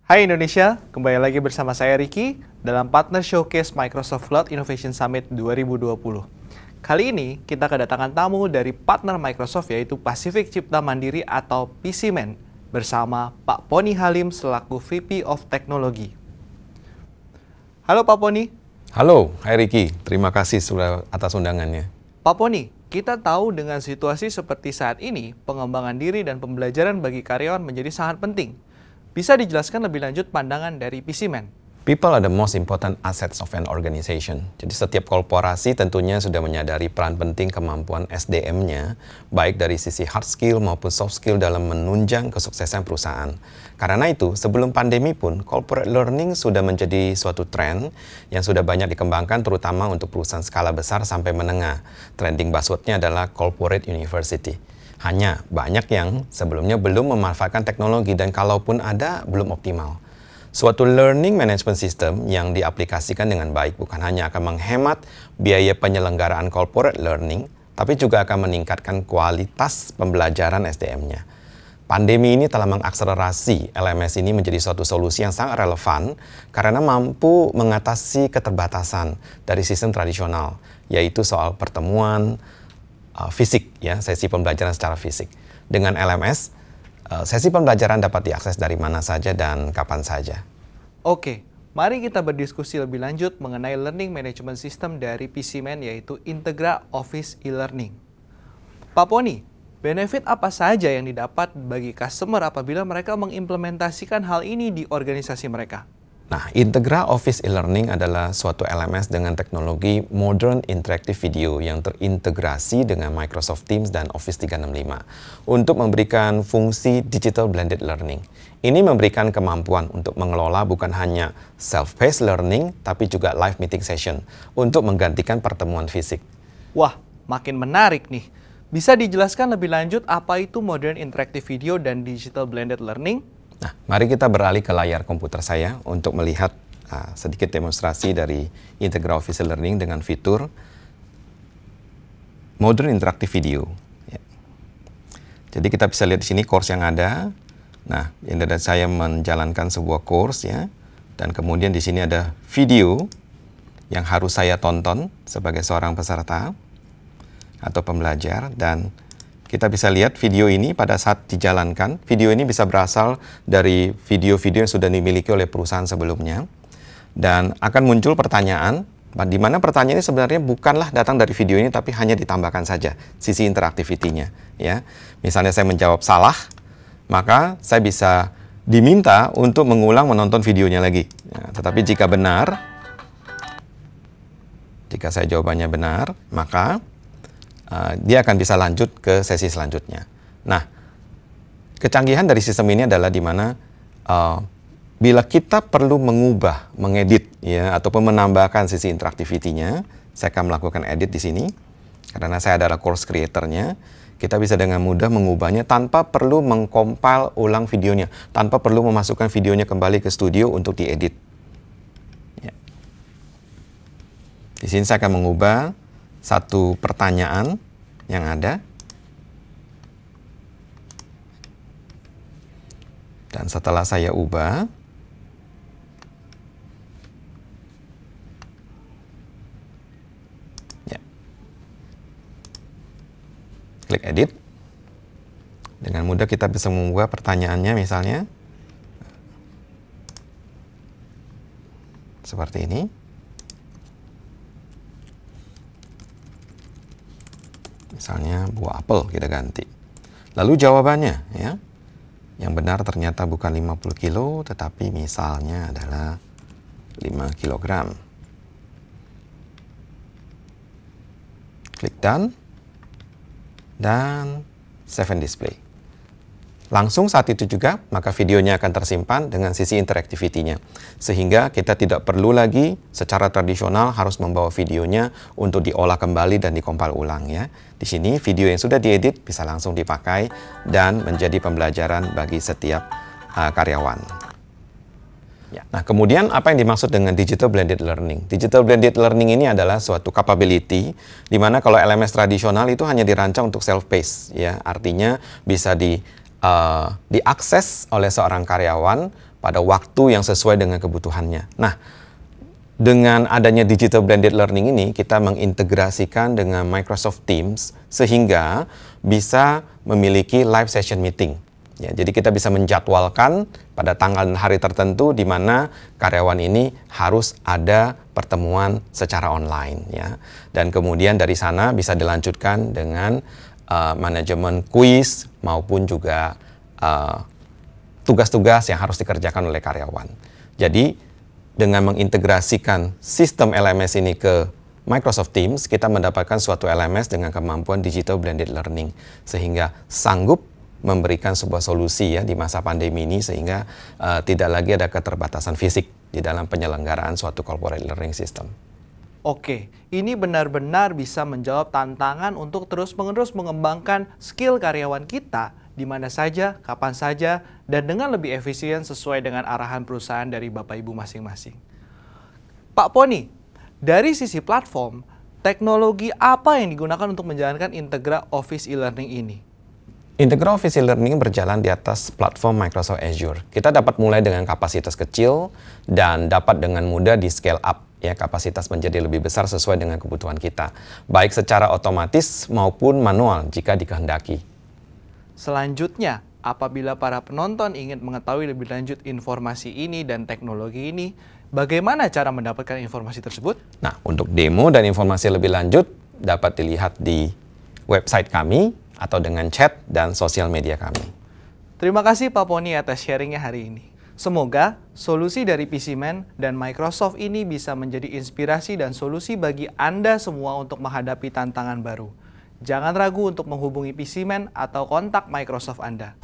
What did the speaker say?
Hai Indonesia, kembali lagi bersama saya Ricky dalam Partner Showcase Microsoft Cloud Innovation Summit 2020. Kali ini kita kedatangan tamu dari partner Microsoft yaitu Pacific Cipta Mandiri atau PCMan bersama Pak Poni Halim selaku VP of Technology. Halo Pak Poni. Halo, hai Ricky. Terima kasih sudah atas undangannya. Pak Poni, kita tahu dengan situasi seperti saat ini, pengembangan diri dan pembelajaran bagi karyawan menjadi sangat penting. Bisa dijelaskan lebih lanjut pandangan dari PCMan? People are the most important assets of an organization. Jadi setiap korporasi tentunya sudah menyadari peran penting kemampuan SDM-nya, baik dari sisi hard skill maupun soft skill dalam menunjang kesuksesan perusahaan. Karena itu, sebelum pandemi pun, corporate learning sudah menjadi suatu tren yang sudah banyak dikembangkan terutama untuk perusahaan skala besar sampai menengah. Trending buzzword-nya adalah corporate university. Hanya banyak yang sebelumnya belum memanfaatkan teknologi dan kalaupun ada, belum optimal. Suatu learning management system yang diaplikasikan dengan baik bukan hanya akan menghemat biaya penyelenggaraan corporate learning, tapi juga akan meningkatkan kualitas pembelajaran SDM-nya. Pandemi ini telah mengakselerasi LMS ini menjadi suatu solusi yang sangat relevan karena mampu mengatasi keterbatasan dari sistem tradisional, yaitu soal pertemuan, fisik, ya, sesi pembelajaran secara fisik. Dengan LMS, sesi pembelajaran dapat diakses dari mana saja dan kapan saja. Oke, mari kita berdiskusi lebih lanjut mengenai learning management system dari PCMan yaitu Integra Office e-learning. Pak Poni, benefit apa saja yang didapat bagi customer apabila mereka mengimplementasikan hal ini di organisasi mereka? Nah, Integra Office e-learning adalah suatu LMS dengan teknologi Modern Interactive Video yang terintegrasi dengan Microsoft Teams dan Office 365 untuk memberikan fungsi Digital Blended Learning. Ini memberikan kemampuan untuk mengelola bukan hanya self-paced learning, tapi juga live meeting session untuk menggantikan pertemuan fisik. Wah, makin menarik nih. Bisa dijelaskan lebih lanjut apa itu Modern Interactive Video dan Digital Blended Learning? Nah, mari kita beralih ke layar komputer saya untuk melihat sedikit demonstrasi dari Integra Office Learning dengan fitur Modern Interactive Video. Ya. Jadi kita bisa lihat di sini course yang ada. Nah, ini ada saya menjalankan sebuah course ya, dan kemudian di sini ada video yang harus saya tonton sebagai seorang peserta atau pembelajar dan kita bisa lihat video ini pada saat dijalankan. Video ini bisa berasal dari video-video yang sudah dimiliki oleh perusahaan sebelumnya. Dan akan muncul pertanyaan, di mana pertanyaan ini sebenarnya bukanlah datang dari video ini, tapi hanya ditambahkan saja sisi interaktivitinya. Ya. Misalnya saya menjawab salah, maka saya bisa diminta untuk mengulang menonton videonya lagi. Ya, tetapi jika benar, jika saya jawabannya benar, maka dia akan bisa lanjut ke sesi selanjutnya. Nah, kecanggihan dari sistem ini adalah di mana bila kita perlu mengubah, mengedit, ya, ataupun menambahkan sisi interaktivitinya, saya akan melakukan edit di sini. Karena saya adalah course creator-nya, kita bisa dengan mudah mengubahnya tanpa perlu mengcompile ulang videonya, tanpa perlu memasukkan videonya kembali ke studio untuk diedit. Ya. Di sini saya akan mengubah satu pertanyaan yang ada. Dan setelah saya ubah, ya, klik edit. Dengan mudah kita bisa mengubah pertanyaannya misalnya seperti ini. Misalnya buah apel kita ganti. Lalu jawabannya ya. Yang benar ternyata bukan 50 kilo tetapi misalnya adalah 5 kilogram. Klik done dan save and display. Langsung saat itu juga, maka videonya akan tersimpan dengan sisi interaktivitinya. Sehingga kita tidak perlu lagi secara tradisional harus membawa videonya untuk diolah kembali dan dikompil ulang ya. Di sini video yang sudah diedit bisa langsung dipakai dan menjadi pembelajaran bagi setiap karyawan. Ya. Nah, kemudian apa yang dimaksud dengan Digital Blended Learning? Digital Blended Learning ini adalah suatu capability di mana kalau LMS tradisional itu hanya dirancang untuk self-paced ya. Artinya bisa diakses oleh seorang karyawan pada waktu yang sesuai dengan kebutuhannya. Nah, dengan adanya digital blended learning ini, kita mengintegrasikan dengan Microsoft Teams sehingga bisa memiliki live session meeting. Ya, jadi kita bisa menjadwalkan pada tanggal dan hari tertentu di mana karyawan ini harus ada pertemuan secara online, ya. Dan kemudian dari sana bisa dilanjutkan dengan manajemen kuis maupun juga tugas-tugas yang harus dikerjakan oleh karyawan. Jadi dengan mengintegrasikan sistem LMS ini ke Microsoft Teams, kita mendapatkan suatu LMS dengan kemampuan digital blended learning sehingga sanggup memberikan sebuah solusi ya di masa pandemi ini sehingga tidak lagi ada keterbatasan fisik di dalam penyelenggaraan suatu corporate learning system. Oke, ini benar-benar bisa menjawab tantangan untuk terus-menerus mengembangkan skill karyawan kita di mana saja, kapan saja, dan dengan lebih efisien sesuai dengan arahan perusahaan dari Bapak Ibu masing-masing. Pak Poni, dari sisi platform, teknologi apa yang digunakan untuk menjalankan Integra Office e-learning ini? Integra Office e-learning berjalan di atas platform Microsoft Azure. Kita dapat mulai dengan kapasitas kecil dan dapat dengan mudah di scale up, ya, kapasitas menjadi lebih besar sesuai dengan kebutuhan kita, baik secara otomatis maupun manual jika dikehendaki. Selanjutnya, apabila para penonton ingin mengetahui lebih lanjut informasi ini dan teknologi ini, bagaimana cara mendapatkan informasi tersebut? Nah, untuk demo dan informasi lebih lanjut dapat dilihat di website kami atau dengan chat dan sosial media kami. Terima kasih Pak Poni atas sharingnya hari ini. Semoga solusi dari PCman dan Microsoft ini bisa menjadi inspirasi dan solusi bagi Anda semua untuk menghadapi tantangan baru. Jangan ragu untuk menghubungi PCman atau kontak Microsoft Anda.